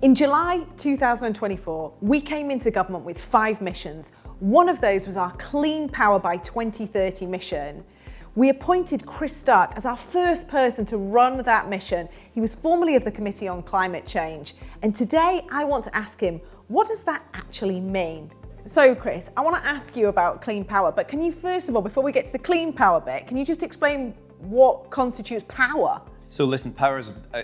In July 2024, we came into government with 5 missions. One of those was our Clean Power by 2030 mission. We appointed Chris Stark as our first person to run that mission. He was formerly of the Committee on Climate Change. And today I want to ask him, what does that actually mean? So Chris, I want to ask you about clean power, but can you first of all, before we get to the clean power bit, can you just explain what constitutes power? So listen, power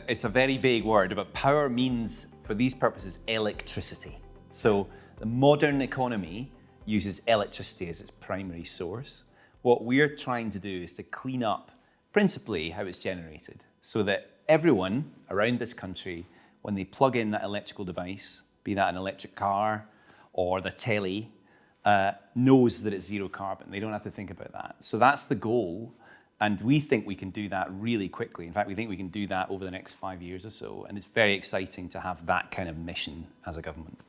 it's a very vague word, but power means, for these purposes, electricity. So the modern economy uses electricity as its primary source. What we're trying to do is to clean up principally how it's generated so that everyone around this country, when they plug in that electrical device, be that an electric car or the telly, knows that it's zero carbon. They don't have to think about that. So that's the goal. And we think we can do that really quickly. In fact, we think we can do that over the next 5 years or so. And it's very exciting to have that kind of mission as a government.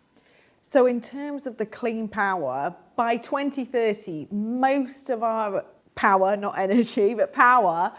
So in terms of the clean power, by 2030, most of our power, not energy, but power,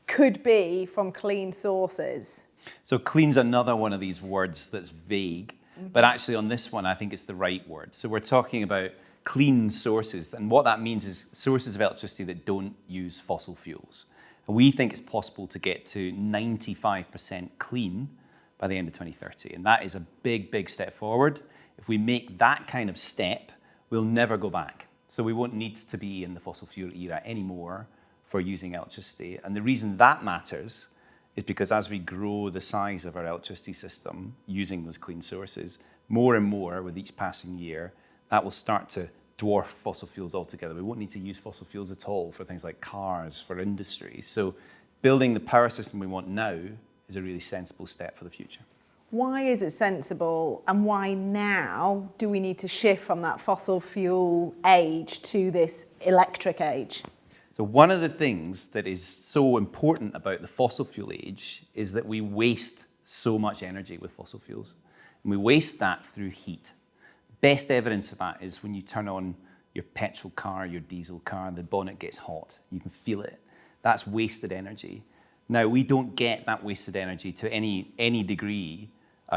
could be from clean sources. So clean's another one of these words that's vague. But actually on this one, I think it's the right word. So we're talking about clean sources. And what that means is sources of electricity that don't use fossil fuels. And we think it's possible to get to 95% clean by the end of 2030. And that is a big, big step forward. If we make that kind of step, we'll never go back. So we won't need to be in the fossil fuel era anymore for using electricity. And the reason that matters is because as we grow the size of our electricity system using those clean sources, more and more with each passing year, that will start to dwarf fossil fuels altogether. We won't need to use fossil fuels at all for things like cars, for industry. So building the power system we want now is a really sensible step for the future. Why is it sensible, and why now do we need to shift from that fossil fuel age to this electric age? So one of the things that is so important about the fossil fuel age is that we waste so much energy with fossil fuels. And we waste that through heat. Best evidence of that is when you turn on your petrol car, your diesel car, the bonnet gets hot. You can feel it. That's wasted energy. Now, we don't get that wasted energy to any degree,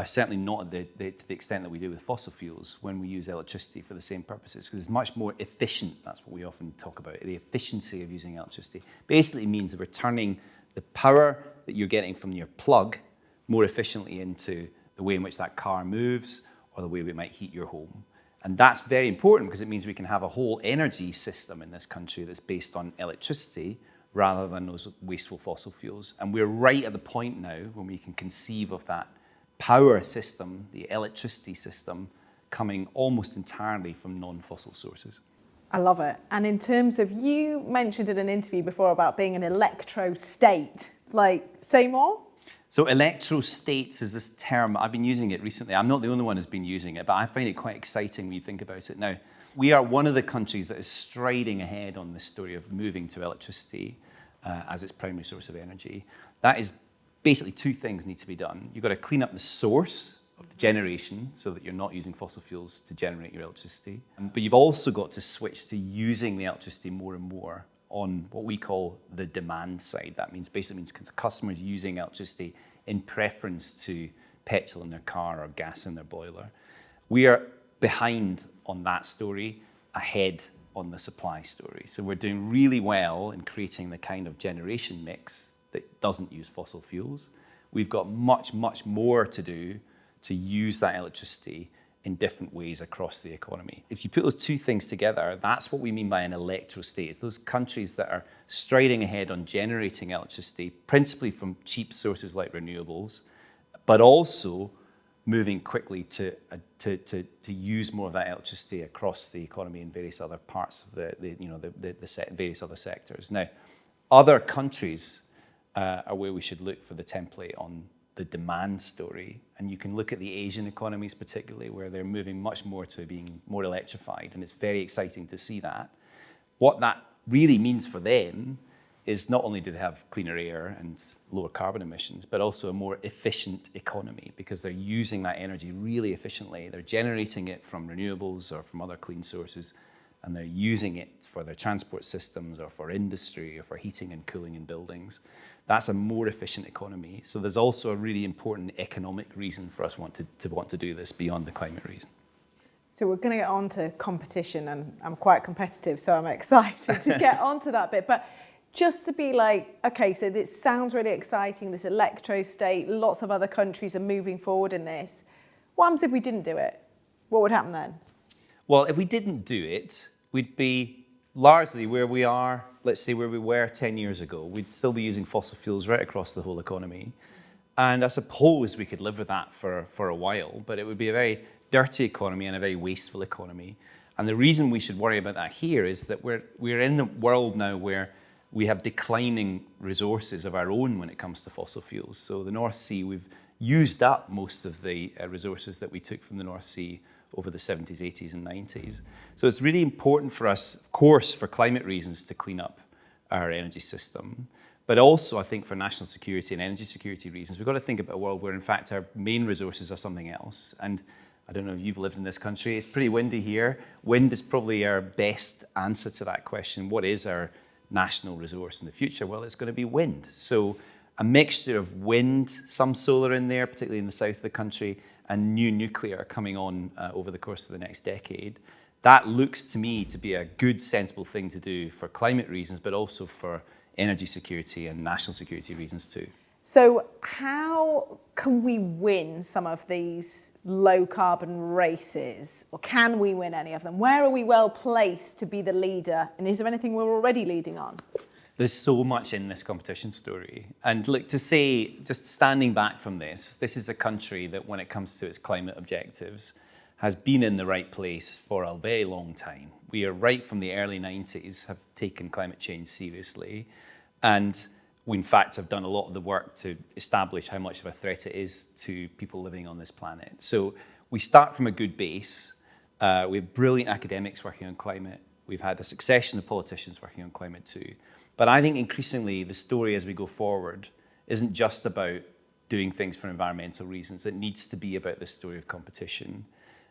certainly not to the extent that we do with fossil fuels when we use electricity for the same purposes, because it's much more efficient. That's what we often talk about, the efficiency of using electricity. Basically, it means that we're turning the power that you're getting from your plug more efficiently into the way in which that car moves, or the way we might heat your home. And that's very important because it means we can have a whole energy system in this country that's based on electricity rather than those wasteful fossil fuels. And we're right at the point now when we can conceive of that power system, the electricity system, coming almost entirely from non-fossil sources. I love it. And in terms of, you mentioned in an interview before about being an electrostate, say more? So electrostates is this term, I've been using it recently. I'm not the only one who's been using it, but I find it quite exciting when you think about it. Now, we are one of the countries that is striding ahead on this story of moving to electricity as its primary source of energy. That is basically 2 things need to be done. You've got to clean up the source of the generation so that you're not using fossil fuels to generate your electricity. But you've also got to switch to using the electricity more and more on what we call the demand side. That basically means customers using electricity in preference to petrol in their car or gas in their boiler. We are behind on that story, ahead on the supply story. So we're doing really well in creating the kind of generation mix that doesn't use fossil fuels. We've got much, much more to do to use that electricity in different ways across the economy. If you put those 2 things together, that's what we mean by an electrostate. It's those countries that are striding ahead on generating electricity, principally from cheap sources like renewables, but also moving quickly to use more of that electricity across the economy in various other parts of the various other sectors. Now, other countries are where we should look for the template on the demand story. And you can look at the Asian economies particularly, where they're moving much more to being more electrified. And it's very exciting to see that. What that really means for them is not only do they have cleaner air and lower carbon emissions, but also a more efficient economy because they're using that energy really efficiently. They're generating it from renewables or from other clean sources and they're using it for their transport systems or for industry or for heating and cooling in buildings, that's a more efficient economy. So there's also a really important economic reason for us want to do this beyond the climate reason. So we're going to get on to competition, and I'm quite competitive, so I'm excited to get onto that bit. But just to be like, okay, so this sounds really exciting, this electrostate, lots of other countries are moving forward in this. What happens if we didn't do it? What would happen then? Well, if we didn't do it, we'd be largely where we are, let's say where we were 10 years ago. We'd still be using fossil fuels right across the whole economy. And I suppose we could live with that for a while, but it would be a very dirty economy and a very wasteful economy. And the reason we should worry about that here is that we're in the world now where we have declining resources of our own when it comes to fossil fuels. So the North Sea, we've used up most of the resources that we took from the North Sea over the 70s, 80s, and 90s. So it's really important for us, of course, for climate reasons, to clean up our energy system. But also, I think, for national security and energy security reasons, we've got to think about a world where, in fact, our main resources are something else. And I don't know if you've lived in this country. It's pretty windy here. Wind is probably our best answer to that question. What is our national resource in the future? Well, it's going to be wind. So a mixture of wind, some solar in there, particularly in the south of the country, and new nuclear coming on over the course of the next decade. That looks to me to be a good, sensible thing to do for climate reasons, but also for energy security and national security reasons too. So how can we win some of these low carbon races, or can we win any of them? Where are we well placed to be the leader, and is there anything we're already leading on? There's so much in this competition story. And look, to say, just standing back from this is a country that when it comes to its climate objectives has been in the right place for a very long time. We are right from the early 90s have taken climate change seriously. And we, in fact, have done a lot of the work to establish how much of a threat it is to people living on this planet. So we start from a good base. We have brilliant academics working on climate. We've had a succession of politicians working on climate too. But I think increasingly the story as we go forward isn't just about doing things for environmental reasons. It needs to be about this story of competition.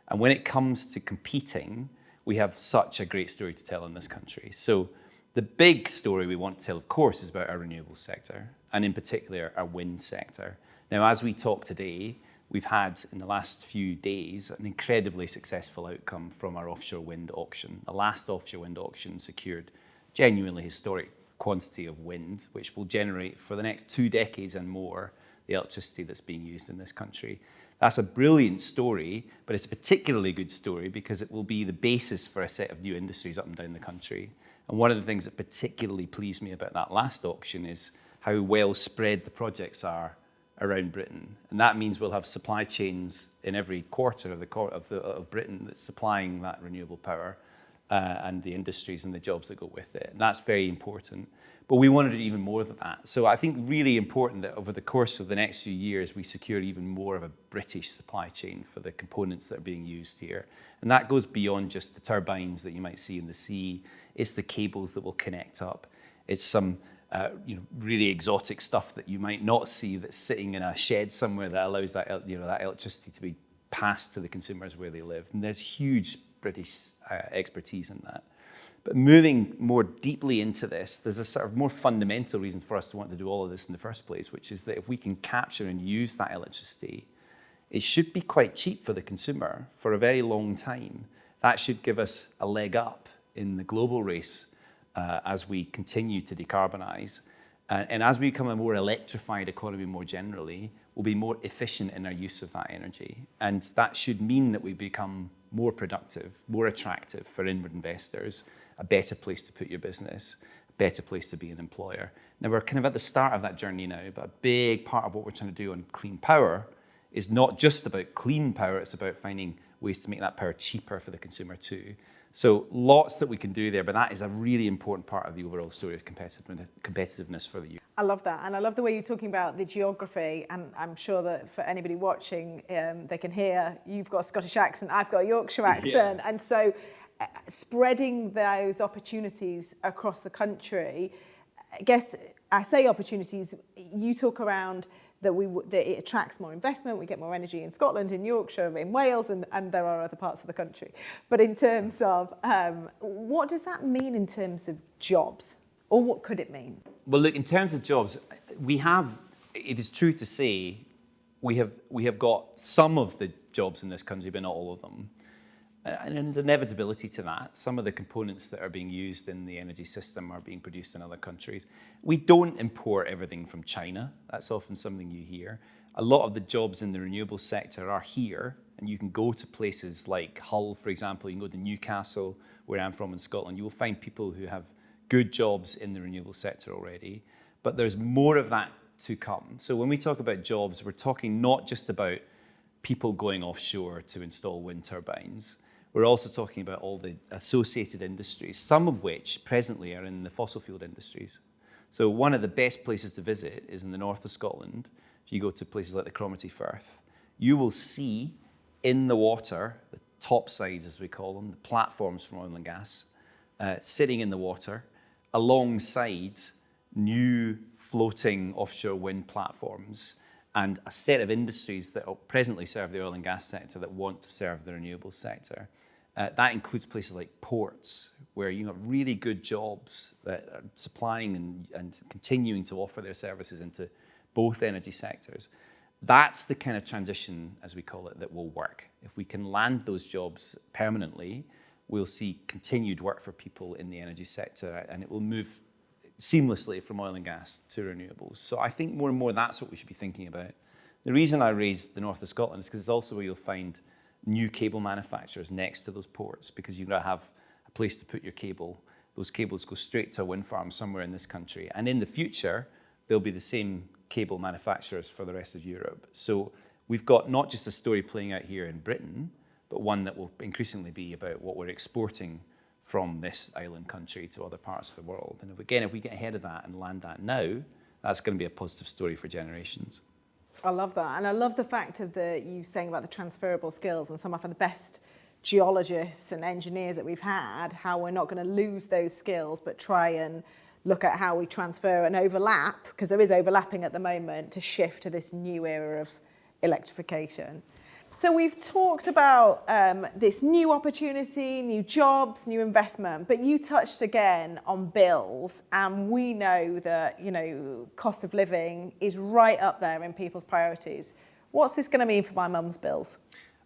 And when it comes to competing, we have such a great story to tell in this country. So the big story we want to tell, of course, is about our renewables sector, and in particular, our wind sector. Now, as we talk today, we've had, in the last few days, an incredibly successful outcome from our offshore wind auction. The last offshore wind auction secured genuinely historic quantity of wind, which will generate for the next 2 decades and more the electricity that's being used in this country. That's a brilliant story, but it's a particularly good story because it will be the basis for a set of new industries up and down the country. And one of the things that particularly pleased me about that last auction is how well spread the projects are around Britain. And that means we'll have supply chains in every quarter of Britain that's supplying that renewable power and the industries and the jobs that go with it. And that's very important. But we want to do even more than that. So I think really important that over the course of the next few years, we secure even more of a British supply chain for the components that are being used here. And that goes beyond just the turbines that you might see in the sea. It's the cables that will connect up. It's some really exotic stuff that you might not see that's sitting in a shed somewhere that allows that that electricity to be passed to the consumers where they live. And there's huge British expertise in that. But moving more deeply into this, there's a sort of more fundamental reason for us to want to do all of this in the first place, which is that if we can capture and use that electricity, it should be quite cheap for the consumer for a very long time. That should give us a leg up in the global race as we continue to decarbonize. And as we become a more electrified economy more generally, we'll be more efficient in our use of that energy. And that should mean that we become more productive, more attractive for inward investors, a better place to put your business, a better place to be an employer. Now, we're kind of at the start of that journey now, but a big part of what we're trying to do on clean power is not just about clean power, it's about finding ways to make that power cheaper for the consumer too. So lots that we can do there, but that is a really important part of the overall story of competitiveness for the UK. I love that, and I love the way you're talking about the geography, and I'm sure that for anybody watching, they can hear you've got a Scottish accent, I've got a Yorkshire accent, and so spreading those opportunities across the country, I guess I say opportunities, you talk around that it attracts more investment. We get more energy in Scotland, in Yorkshire, in Wales, and there are other parts of the country. But in terms of what does that mean in terms of jobs, or what could it mean? Well, look, in terms of jobs, it is true to say we have got some of the jobs in this country, but not all of them. And there's an inevitability to that. Some of the components that are being used in the energy system are being produced in other countries. We don't import everything from China. That's often something you hear. A lot of the jobs in the renewable sector are here, and you can go to places like Hull, for example. You can go to Newcastle, where I'm from in Scotland. You will find people who have good jobs in the renewable sector already, but there's more of that to come. So when we talk about jobs, we're talking not just about people going offshore to install wind turbines. We're also talking about all the associated industries, some of which presently are in the fossil fuel industries. So one of the best places to visit is in the north of Scotland. If you go to places like the Cromarty Firth, you will see in the water, the topsides as we call them, the platforms from oil and gas, sitting in the water alongside new floating offshore wind platforms and a set of industries that presently serve the oil and gas sector that want to serve the renewable sector. That includes places like ports, where you have really good jobs that are supplying and continuing to offer their services into both energy sectors. That's the kind of transition, as we call it, that will work. If we can land those jobs permanently, we'll see continued work for people in the energy sector, and it will move seamlessly from oil and gas to renewables. So I think more and more that's what we should be thinking about. The reason I raised the north of Scotland is because it's also where you'll find new cable manufacturers next to those ports, because you've got to have a place to put your cable. Those cables go straight to a wind farm somewhere in this country. And in the future, there'll be the same cable manufacturers for the rest of Europe. So we've got not just a story playing out here in Britain, but one that will increasingly be about what we're exporting from this island country to other parts of the world. And if we get ahead of that and land that now, that's going to be a positive story for generations. I love that. And I love the fact of you saying about the transferable skills, and some of the best geologists and engineers that we've had, how we're not going to lose those skills, but try and look at how we transfer and overlap, because there is overlapping at the moment, to shift to this new era of electrification. So we've talked about this new opportunity, new jobs, new investment, but you touched again on bills, and we know that, cost of living is right up there in people's priorities. What's this going to mean for my mum's bills?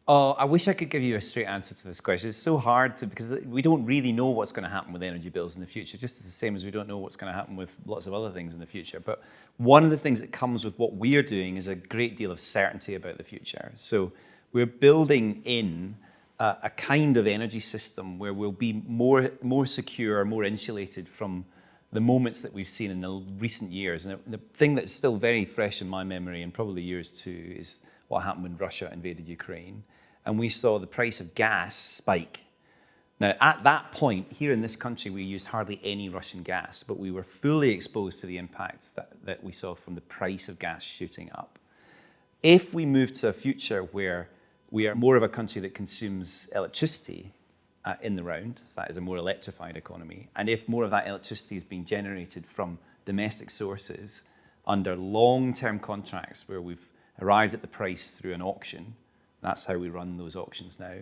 Oh, I wish I could give you a straight answer to this question. It's so hard because we don't really know what's going to happen with energy bills in the future, just the same as we don't know what's going to happen with lots of other things in the future. But one of the things that comes with what we are doing is a great deal of certainty about the future. So we're building in a kind of energy system where we'll be more secure, more insulated from the moments that we've seen in the recent years. And the thing that's still very fresh in my memory, and probably yours too, is what happened when Russia invaded Ukraine. And we saw the price of gas spike. Now, at that point, here in this country, we used hardly any Russian gas, but we were fully exposed to the impacts that we saw from the price of gas shooting up. If we move to a future where we are more of a country that consumes electricity in the round, so that is a more electrified economy, and if more of that electricity is being generated from domestic sources under long-term contracts where we've arrived at the price through an auction, that's how we run those auctions now,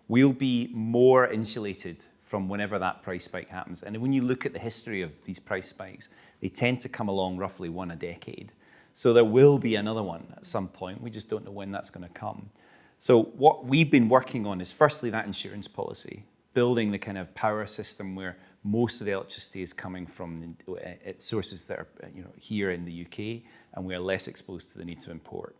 we'll be more insulated from whenever that price spike happens. And when you look at the history of these price spikes, they tend to come along roughly one a decade. So there will be another one at some point. We just don't know when that's going to come. So what we've been working on is firstly that insurance policy, building the kind of power system where most of the electricity is coming from sources that are here in the UK, and we are less exposed to the need to import.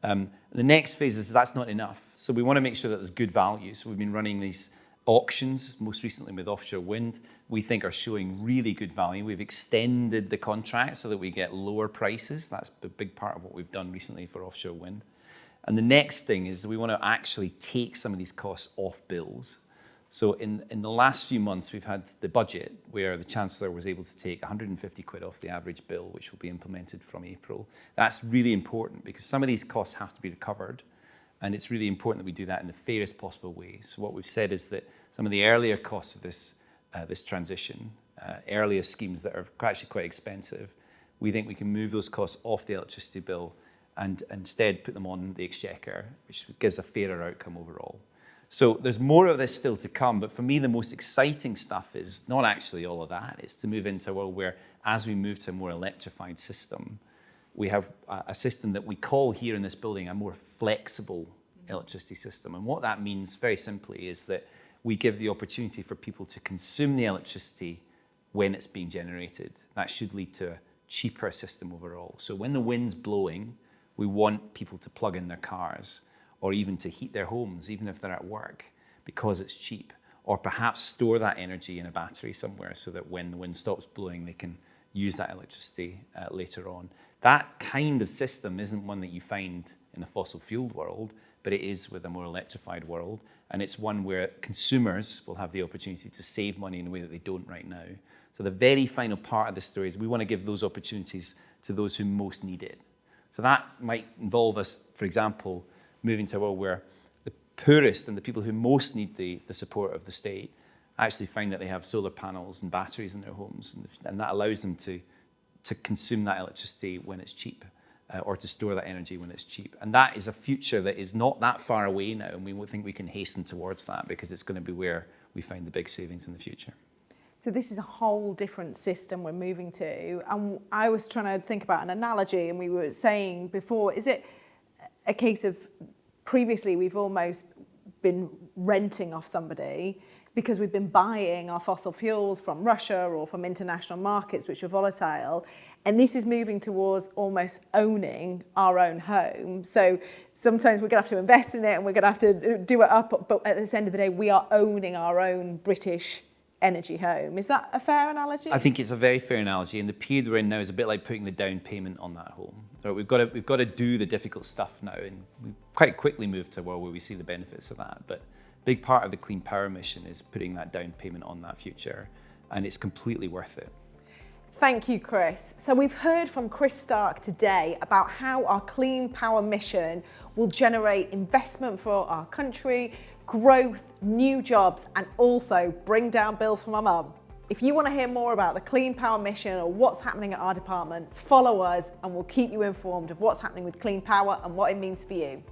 The next phase is that's not enough. So we want to make sure that there's good value. So we've been running these auctions, most recently with offshore wind, we think are showing really good value. We've extended the contract so that we get lower prices. That's a big part of what we've done recently for offshore wind. And the next thing is we want to actually take some of these costs off bills. So in the last few months, we've had the budget where the Chancellor was able to take 150 quid off the average bill, which will be implemented from April. That's really important because some of these costs have to be recovered, and it's really important that we do that in the fairest possible way. So what we've said is that some of the earlier costs of this transition, earlier schemes that are actually quite expensive, we think we can move those costs off the electricity bill and instead put them on the exchequer, which gives a fairer outcome overall. So there's more of this still to come, but for me, the most exciting stuff is not actually all of that. It's to move into a world where, as we move to a more electrified system, we have a system that we call here in this building a more flexible electricity system. And what that means, very simply, is that we give the opportunity for people to consume the electricity when it's being generated. That should lead to a cheaper system overall. So when the wind's blowing, we want people to plug in their cars, or even to heat their homes, even if they're at work, because it's cheap. Or perhaps store that energy in a battery somewhere so that when the wind stops blowing, they can use that electricity later on. That kind of system isn't one that you find in a fossil fueled world, but it is with a more electrified world. And it's one where consumers will have the opportunity to save money in a way that they don't right now. So the very final part of the story is we want to give those opportunities to those who most need it. So that might involve us, for example, moving to a world where the poorest and the people who most need the support of the state actually find that they have solar panels and batteries in their homes, and that allows them to consume that electricity when it's cheap, or to store that energy when it's cheap. And that is a future that is not that far away now, and we think we can hasten towards that because it's going to be where we find the big savings in the future. So this is a whole different system we're moving to. And I was trying to think about an analogy, and we were saying before, is it a case of previously we've almost been renting off somebody because we've been buying our fossil fuels from Russia or from international markets which are volatile, and this is moving towards almost owning our own home. So sometimes we're going to have to invest in it and we're going to have to do it up, but at the end of the day, we are owning our own British energy home. Is that a fair analogy? I think it's a very fair analogy, and the period we're in now is a bit like putting the down payment on that home. So we've got to do the difficult stuff now, and we've quite quickly moved to a world where we see the benefits of that. But a big part of the Clean Power mission is putting that down payment on that future, and it's completely worth it. Thank you, Chris. So we've heard from Chris Stark today about how our Clean Power mission will generate investment for our country, growth, new jobs, and also bring down bills for my mum. If you want to hear more about the Clean Power mission or what's happening at our department, follow us and we'll keep you informed of what's happening with Clean Power and what it means for you.